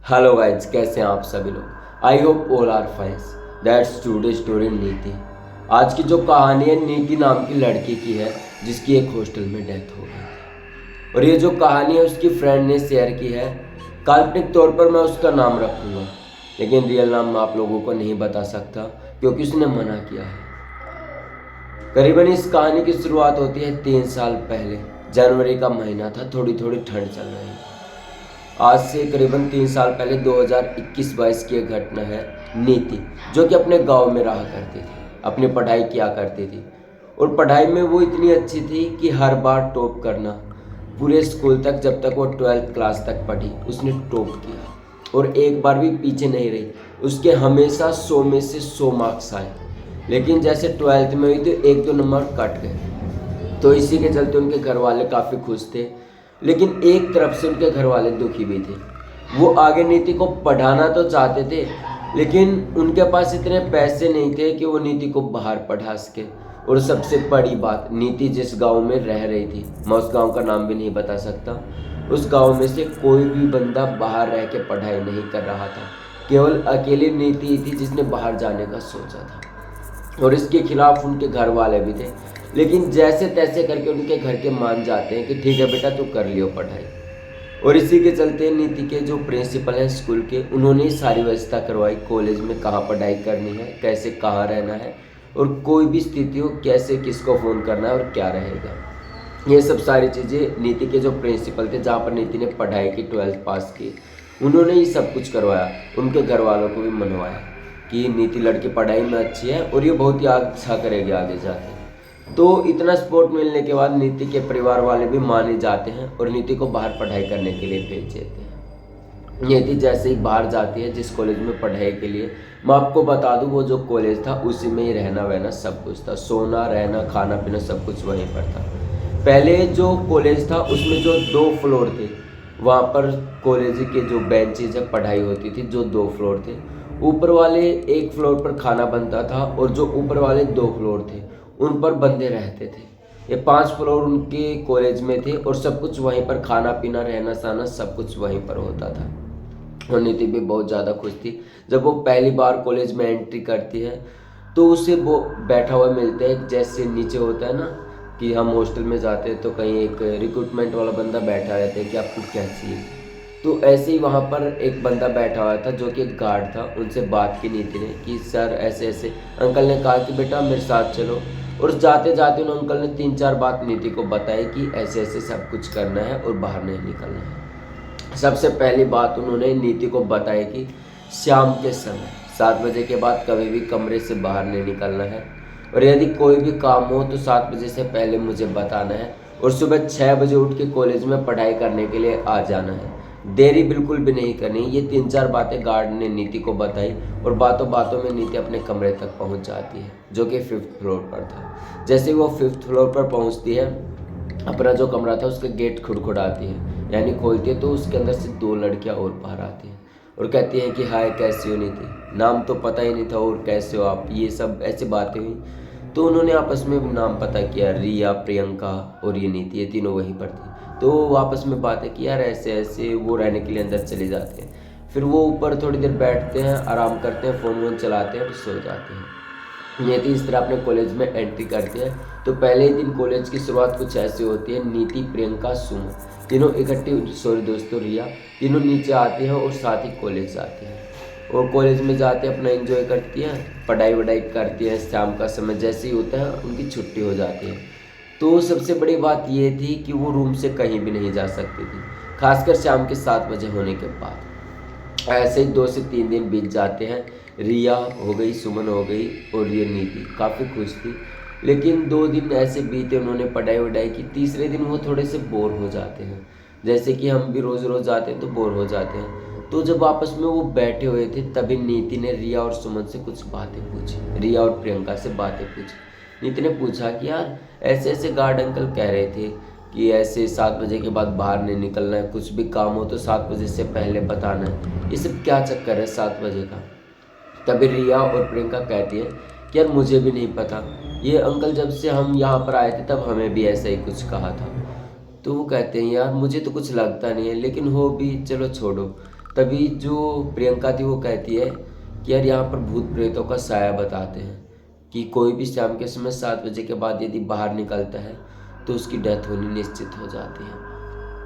Hello guys, कैसे हैं आप सभी लोग। I hope all are fines. That's today story नीति। आज की जो कहानी है नीति नाम की लड़की की है जिसकी एक हॉस्टल में डेथ हो गई थी। और ये जो कहानी है उसकी फ्रेंड ने शेयर की है। काल्पनिक तौर पर मैं उसका नाम रखूँगा, लेकिन रियल नाम मैं आप लोगों को नहीं बता सकता क्योंकि उसने मना किया है। करीबन इस कहानी की शुरुआत होती है 3 साल पहले। जनवरी का महीना था, थोड़ी थोड़ी ठंड चल रही थी। आज से करीबन 3 साल पहले 2021-22 की एक घटना है। नीति जो कि अपने गांव में रहा करती थी, अपनी पढ़ाई किया करती थी और पढ़ाई में वो इतनी अच्छी थी कि हर बार टॉप करना। पूरे स्कूल तक, जब तक वो 12th क्लास तक पढ़ी, उसने टॉप किया और एक बार भी पीछे नहीं रही। उसके हमेशा 100 में से 100 मार्क्स आए। लेकिन जैसे 12th में हुई तो 1-2 नंबर कट गए, तो इसी के चलते उनके घर वाले काफ़ी खुश थे। लेकिन एक तरफ से उनके घर वाले दुखी भी थे। वो आगे नीति को पढ़ाना तो चाहते थे, लेकिन उनके पास इतने पैसे नहीं थे कि वो नीति को बाहर पढ़ा सके। और सबसे बड़ी बात, नीति जिस गांव में रह रही थी, मैं उस गांव का नाम भी नहीं बता सकता, उस गांव में से कोई भी बंदा बाहर रह के पढ़ाई नहीं कर रहा था। केवल अकेली नीति ही थी जिसने बाहर जाने का सोचा था। और इसके खिलाफ उनके घर वाले भी थे, लेकिन जैसे तैसे करके उनके घर के मान जाते हैं कि ठीक है बेटा, तू कर लियो पढ़ाई। और इसी के चलते नीति के जो प्रिंसिपल हैं स्कूल के, उन्होंने ही सारी व्यवस्था करवाई। कॉलेज में कहाँ पढ़ाई करनी है, कैसे कहाँ रहना है, और कोई भी स्थिति हो कैसे किसको फ़ोन करना है और क्या रहेगा, ये सब सारी चीज़ें नीति के जो प्रिंसिपल थे, जहाँ पर नीति ने पढ़ाई की, 12th पास की, उन्होंने ही सब कुछ करवाया। उनके घर वालों को भी मनवाया कि नीति लड़की पढ़ाई में अच्छी है और ये बहुत ही अच्छा करेगी आगे जाके। तो इतना सपोर्ट मिलने के बाद नीति के परिवार वाले भी मान ही जाते हैं और नीति को बाहर पढ़ाई करने के लिए भेज देते हैं। नीति जैसे ही बाहर जाती है जिस कॉलेज में पढ़ाई के लिए, मैं आपको बता दूं वो जो कॉलेज था उसी में ही रहना वहना सब कुछ था। सोना, रहना, खाना पीना सब कुछ वहीं पर था। पहले जो कॉलेज था उसमें जो 2 फ्लोर थे, वहाँ पर कॉलेज के जो बेंचेज है, पढ़ाई होती थी, जो 2 फ्लोर थे। ऊपर वाले 1 फ्लोर पर खाना बनता था और जो ऊपर वाले 2 फ्लोर थे उन पर बंदे रहते थे। ये 5 फ्लोर उनके कॉलेज में थे और सब कुछ वहीं पर, खाना पीना, रहना सहना सब कुछ वहीं पर होता था। और नीति भी बहुत ज़्यादा खुश थी। जब वो पहली बार कॉलेज में एंट्री करती है तो उसे वो बैठा हुआ मिलता है, जैसे नीचे होता है ना कि हम हॉस्टल में जाते हैं तो कहीं एक रिक्रूटमेंट वाला बंदा बैठा रहता है कि आपको क्या चाहिए। तो ऐसे ही वहाँ पर एक बंदा बैठा हुआ था जो कि एक गार्ड था। उनसे बात की नीति ने कि सर ऐसे ऐसे। अंकल ने कहा कि बेटा मेरे साथ चलो। और जाते जाते उन अंकल ने 3-4 बात नीति को बताई कि ऐसे ऐसे सब कुछ करना है और बाहर नहीं निकलना है। सबसे पहली बात उन्होंने नीति को बताई कि शाम के समय 7 बजे के बाद कभी भी कमरे से बाहर नहीं निकलना है, और यदि कोई भी काम हो तो 7 बजे से पहले मुझे बताना है, और सुबह 6 बजे उठ के कॉलेज में पढ़ाई करने के लिए आ जाना है। देरी बिल्कुल भी नहीं करनी। ये 3-4 बातें गार्ड ने नीति को बताई और बातों बातों में नीति अपने कमरे तक पहुंच जाती है जो कि 5th फ्लोर पर था। जैसे वो 5th फ्लोर पर पहुंचती है, अपना जो कमरा था उसका गेट खुड़खुड़ाती है, यानी खोलती है, तो उसके अंदर से 2 लड़कियां और बाहर आती हैं और कहती हैं कि हाय कैसी हो नीति। नाम तो पता ही नहीं था और कैसे हो आप, ये सब ऐसी बातें हुई। तो उन्होंने आपस में नाम पता किया, रिया, प्रियंका और ये नीति, ये तीनों वहीं पर थी। तो वो आपस में बातें की, यार ऐसे ऐसे। वो रहने के लिए अंदर चले जाते हैं। फिर वो ऊपर थोड़ी देर बैठते हैं, आराम करते हैं, फ़ोन वोन चलाते हैं और सो जाते हैं। नीति इस तरह अपने कॉलेज में एंट्री करती है। तो पहले ही दिन कॉलेज की शुरुआत कुछ ऐसी होती है। नीति, प्रियंका, सुमन तीनों इकट्ठी, सॉरी दोस्तों रिया, तीनों नीचे आती हैं और साथ ही कॉलेज जाती हैं। और कॉलेज में जाते अपना एंजॉय करती हैं, पढ़ाई वढ़ाई करती हैं। शाम का समय जैसे ही होता है उनकी छुट्टी हो जाती है। तो सबसे बड़ी बात ये थी कि वो रूम से कहीं भी नहीं जा सकती थी, खासकर शाम के 7 बजे होने के बाद। ऐसे ही 2 से 3 दिन बीत जाते हैं। रिया हो गई, सुमन हो गई और ये नीति काफ़ी खुश थी। लेकिन 2 दिन ऐसे बीते, उन्होंने पढ़ाई वढ़ाई की। तीसरे दिन वो थोड़े से बोर हो जाते हैं, जैसे कि हम भी रोज़ रोज़ जाते हैं तो बोर हो जाते हैं। तो जब आपस में वो बैठे हुए थे तभी नीति ने रिया और सुमन से कुछ बातें पूछी, रिया और प्रियंका से बातें पूछी। नीति ने पूछा कि यार ऐसे ऐसे गार्ड अंकल कह रहे थे कि ऐसे 7 बजे के बाद बाहर नहीं निकलना है, कुछ भी काम हो तो 7 बजे से पहले बताना है, ये सब क्या चक्कर है 7 बजे का। तभी रिया और प्रियंका कहती है कि यार मुझे भी नहीं पता, ये अंकल जब से हम यहाँ पर आए थे तब हमें भी ऐसा ही कुछ कहा था। तो वो कहते हैं यार मुझे तो कुछ लगता नहीं है, लेकिन हो भी, चलो छोड़ो। तभी जो प्रियंका थी वो कहती है कि यार यहाँ पर भूत प्रेतों का साया बताते हैं कि कोई भी शाम के समय 7 बजे के बाद यदि बाहर निकलता है तो उसकी डेथ होनी निश्चित हो जाती है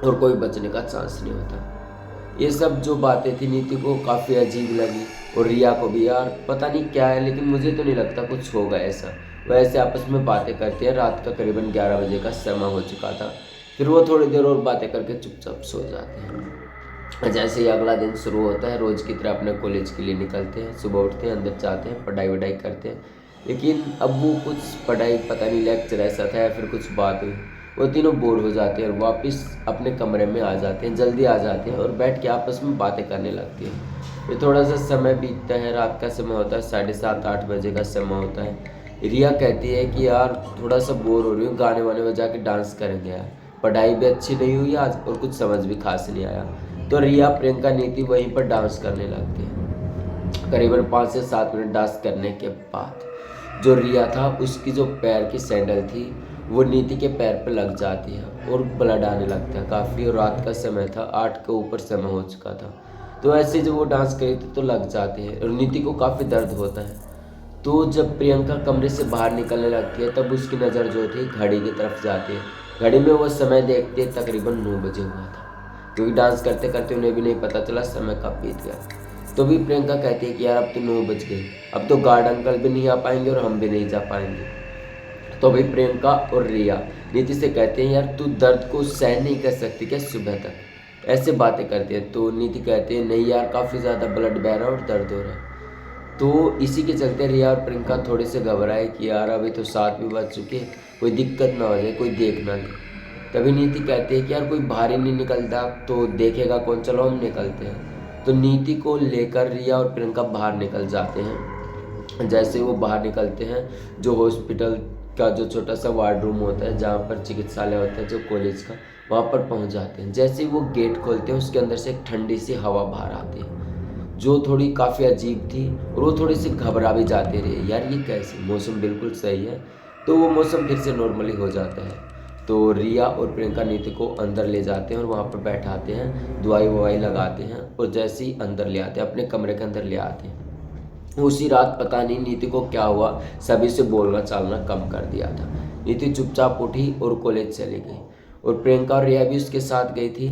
और कोई बचने का चांस नहीं होता। ये सब जो बातें थी नीति को काफ़ी अजीब लगी और रिया को भी। यार पता नहीं क्या है, लेकिन मुझे तो नहीं लगता कुछ होगा ऐसा। वैसे आपस में बातें करते हैं। रात का करीबन 11 बजे का समय हो चुका था। फिर वो थोड़ी देर और बातें करके चुपचाप सो जाते हैं। जैसे ही अगला दिन शुरू होता है, रोज़ की तरह अपने कॉलेज के लिए निकलते हैं। सुबह उठते हैं, अंदर जाते हैं, पढ़ाई वढ़ाई करते हैं। लेकिन अब वो कुछ पढ़ाई, पता नहीं लेक्चर ऐसा था या फिर कुछ बात हुई, वो तीनों बोर हो जाते हैं और वापस अपने कमरे में आ जाते हैं। जल्दी आ जाते हैं और बैठ के आपस में बातें करने लगते हैं। फिर थोड़ा सा समय बीतता है। रात का समय होता है, 7:30-8 बजे का समय होता है। रिया कहती है कि यार थोड़ा सा बोर हो रही हूँ, गाने वाने बजा के डांस करेंगे यार। पढ़ाई भी अच्छी नहीं हुई आज और कुछ समझ भी खास नहीं आया। तो रिया, प्रियंका, नीति वहीं पर डांस करने लगती है। करीबन 5 से 7 मिनट डांस करने के बाद जो रिया था, उसकी जो पैर की सैंडल थी वो नीति के पैर पर लग जाती है और ब्लड आने लगता है काफ़ी। और रात का समय था, 8 के ऊपर समय हो चुका था। तो ऐसे जब वो डांस करी थी तो लग जाती है और नीति को काफ़ी दर्द होता है। तो जब प्रियंका कमरे से बाहर निकलने लगती है तब उसकी नज़र जो थी घड़ी की तरफ जाती है। घड़ी में वो समय देखते हैं, तकरीबन 9 बजे हुआ था, क्योंकि डांस करते करते उन्हें भी नहीं पता चला समय कब बीत गया। तो भी प्रियंका कहती है कि यार अब तो 9 बज गए, अब तो गार्ड अंकल भी नहीं आ पाएंगे और हम भी नहीं जा पाएंगे। तो भाई प्रियंका और रिया नीति से कहते हैं यार तू दर्द को सहन नहीं कर सकती क्या सुबह तक, ऐसे बातें करते हैं। तो नीति कहते हैं नहीं यार, काफ़ी ज़्यादा ब्लड बह रहा है और दर्द हो रहा है। तो इसी के चलते रिया और प्रियंका थोड़े से घबराए कि यार अभी तो 7 भी बज चुके, कोई दिक्कत ना हो जाए, कोई देख ना ले। तभी नीति कहते हैं कि यार कोई बाहर ही नहीं निकलता तो देखेगा कौन, चलो हम निकलते हैं। तो नीति को लेकर रिया और प्रियंका बाहर निकल जाते हैं। जैसे वो बाहर निकलते हैं, जो हॉस्पिटल का जो छोटा सा वार्ड रूम होता है जहाँ पर चिकित्सालय होता है जो कॉलेज का, वहाँ पर पहुँच जाते हैं। जैसे ही वो गेट खोलते हैं उसके अंदर से एक ठंडी सी हवा बाहर आती है जो थोड़ी काफ़ी अजीब थी और वो थोड़ी सी घबरा भी जाते रहे, यार ये कैसे, मौसम बिल्कुल सही है। तो वो मौसम फिर से नॉर्मली हो जाता है। तो रिया और प्रियंका नीति को अंदर ले जाते हैं और वहाँ पर बैठाते हैं, दवाई ववाई लगाते हैं और जैसे ही अंदर ले आते हैं, अपने कमरे के अंदर ले आते हैं। उसी रात पता नहीं नीति को क्या हुआ, सभी से बोलना चालना कम कर दिया था। नीति चुपचाप उठी और कॉलेज चली गई और प्रियंका और रिया भी उसके साथ गई थी।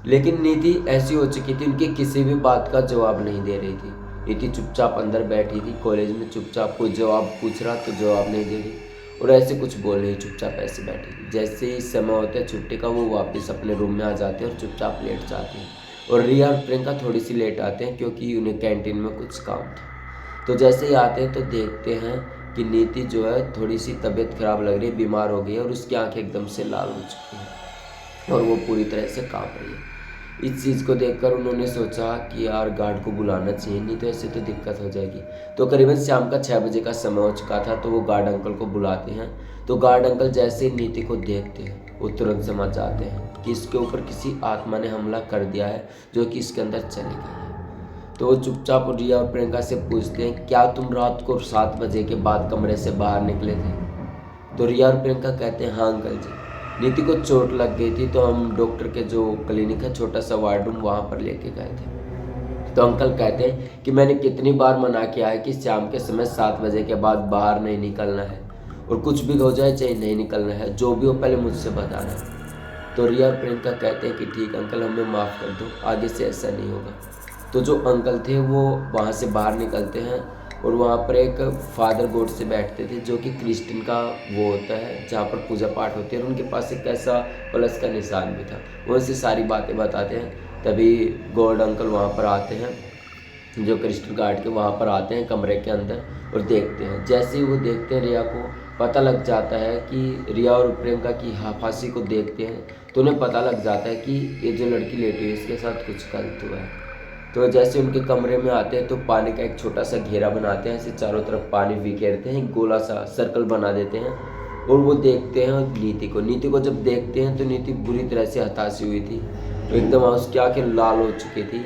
लेकिन नीति ऐसी हो चुकी थी, उनकी किसी भी बात का जवाब नहीं दे रही थी। नीति चुपचाप अंदर बैठी थी कॉलेज में, चुपचाप कोई जवाब पूछ रहा तो जवाब नहीं दे रही और ऐसे कुछ बोल रही, चुपचाप ऐसे बैठी थी। जैसे ही समय होता है छुट्टी का, वो वापस अपने रूम में आ जाते हैं और चुपचाप लेट जाते हैं। और रिया और प्रियंका थोड़ी सी लेट आते हैं क्योंकि उन्हें कैंटीन में कुछ काम था। तो जैसे ही आते हैं तो देखते हैं कि नीति जो है थोड़ी सी तबीयत खराब लग रही है, बीमार हो गई है और उसकी आंखें एकदम से लाल हो चुकी हैं और वो पूरी तरह से काँप रही है। इस चीज़ को देखकर उन्होंने सोचा कि यार गार्ड को बुलाना चाहिए, नहीं तो ऐसे तो दिक्कत हो जाएगी। तो करीबन शाम का 6 बजे का समय हो चुका था। तो वो गार्ड अंकल को बुलाते हैं। तो गार्ड अंकल जैसे ही नीति को देखते हैं वो तुरंत समझ जाते हैं कि इसके ऊपर किसी आत्मा ने हमला कर दिया है जो कि इसके अंदर चली गई है। तो वो चुपचाप रिया और प्रियंका से पूछते हैं क्या तुम रात को 7 बजे के बाद कमरे से बाहर निकले थे? तो रिया और प्रियंका कहते हैं हाँ अंकल जी, नीति को चोट लग गई थी तो हम डॉक्टर के जो क्लिनिक है, छोटा सा वार्ड रूम, वहाँ पर लेके गए थे। तो अंकल कहते हैं कि मैंने कितनी बार मना किया है कि शाम के समय 7 बजे के बाद बाहर नहीं निकलना है और कुछ भी हो जाए चाहे नहीं निकलना है, जो भी हो पहले मुझसे बताना है। तो रिया और प्रियंका कहते हैं कि ठीक अंकल, हमें माफ़ कर दो, आगे से ऐसा नहीं होगा। तो जो अंकल थे वो वहाँ से बाहर निकलते हैं और वहाँ पर एक फादर गोड से बैठते थे जो कि क्रिश्चियन का वो होता है जहाँ पर पूजा पाठ होती है, और उनके पास एक ऐसा प्लस का निशान भी था। वो उनसे सारी बातें बताते हैं। तभी गॉड अंकल वहाँ पर आते हैं, जो क्रिश्चियन गार्ड के वहाँ पर आते हैं कमरे के अंदर और देखते हैं। जैसे ही वो देखते हैं, रिया को पता लग जाता है कि रिया और प्रियंका की हाफासी को देखते हैं तो उन्हें पता लग जाता है कि ये जो लड़की लेटी हुई है इसके साथ कुछ गलत हुआ है। तो जैसे उनके कमरे में आते हैं तो पानी का एक छोटा सा घेरा बनाते हैं, ऐसे चारों तरफ पानी बिखेरते हैं, एक गोला सा सर्कल बना देते हैं और वो देखते हैं नीति को जब देखते हैं तो नीति बुरी तरह से हताशी हुई थी, तो एकदम उसकी आंखें लाल हो चुकी थी।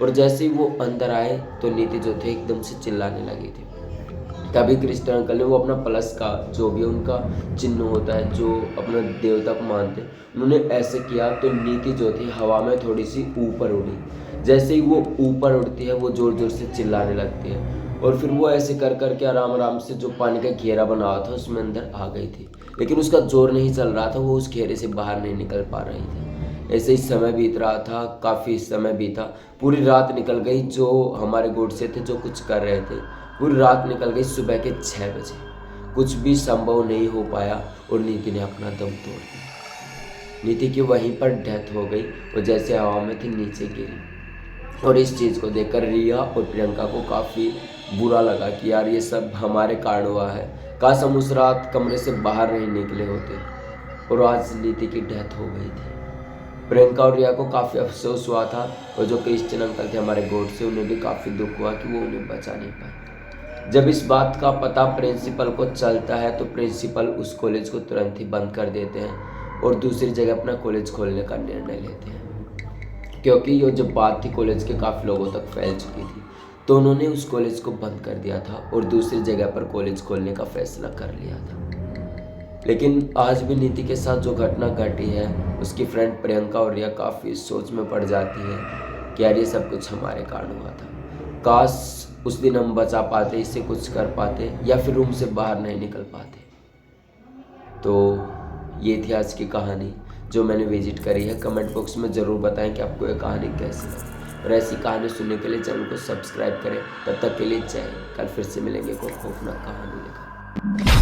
और जैसे ही वो अंदर आए तो नीति जो थे एकदम से चिल्लाने लगी थी। तभी क्रिस्टन अंकल ने वो अपना प्लस का जो भी उनका चिन्ह होता है, जो अपना देवता को मानते हैं, उन्होंने ऐसे किया तो नीति जो थी हवा में थोड़ी सी ऊपर उड़ी। जैसे ही वो ऊपर उड़ती है वो ज़ोर ज़ोर से चिल्लाने लगती है और फिर वो ऐसे कर करके आराम आराम से जो पानी का घेरा बना हुआ था उसमें अंदर आ गई थी, लेकिन उसका जोर नहीं चल रहा था, वो उस घेरे से बाहर नहीं निकल पा रही थी। ऐसे ही समय बीत रहा था, काफ़ी समय बीता, पूरी रात निकल गई। जो हमारे गोडसे थे जो कुछ कर रहे थे, पूरी रात निकल गई। सुबह के 6 बजे कुछ भी संभव नहीं हो पाया और नीति ने अपना दम तोड़ दिया। नीति की वहीं पर डेथ हो गई और जैसे हवा में थी नीचे गिरी। और इस चीज़ को देखकर रिया और प्रियंका को काफ़ी बुरा लगा कि यार ये सब हमारे कारण हुआ है, काश हम उस रात कमरे से बाहर नहीं निकले होते। और आज नीति की डेथ हो गई थी। प्रियंका और रिया को काफ़ी अफसोस हुआ था और जो क्रिश्चियन अंकल थे हमारे गोडसे, उन्हें भी काफ़ी दुख हुआ कि वो उन्हें बचा नहीं पाए। जब इस बात का पता प्रिंसिपल को चलता है तो प्रिंसिपल उस कॉलेज को तुरंत ही बंद कर देते हैं और दूसरी जगह अपना कॉलेज खोलने का निर्णय लेते हैं, क्योंकि ये जो बात थी कॉलेज के काफ़ी लोगों तक फैल चुकी थी। तो उन्होंने उस कॉलेज को बंद कर दिया था और दूसरी जगह पर कॉलेज खोलने का फैसला कर लिया था। लेकिन आज भी नीति के साथ जो घटना घटी है, उसकी फ्रेंड प्रियंका और रिया काफ़ी सोच में पड़ जाती है कि यार ये सब कुछ हमारे कारण हुआ था, काश उस दिन हम बचा पाते, इससे कुछ कर पाते या फिर रूम से बाहर नहीं निकल पाते। तो ये थी आज की कहानी जो मैंने विजिट करी है। कमेंट बॉक्स में ज़रूर बताएं कि आपको ये कहानी कैसी लगी और ऐसी कहानी सुनने के लिए चैनल को सब्सक्राइब करें। तब तक के लिए जय हिंद। कल फिर से मिलेंगे कोई खौफनाक कहानी लेकर।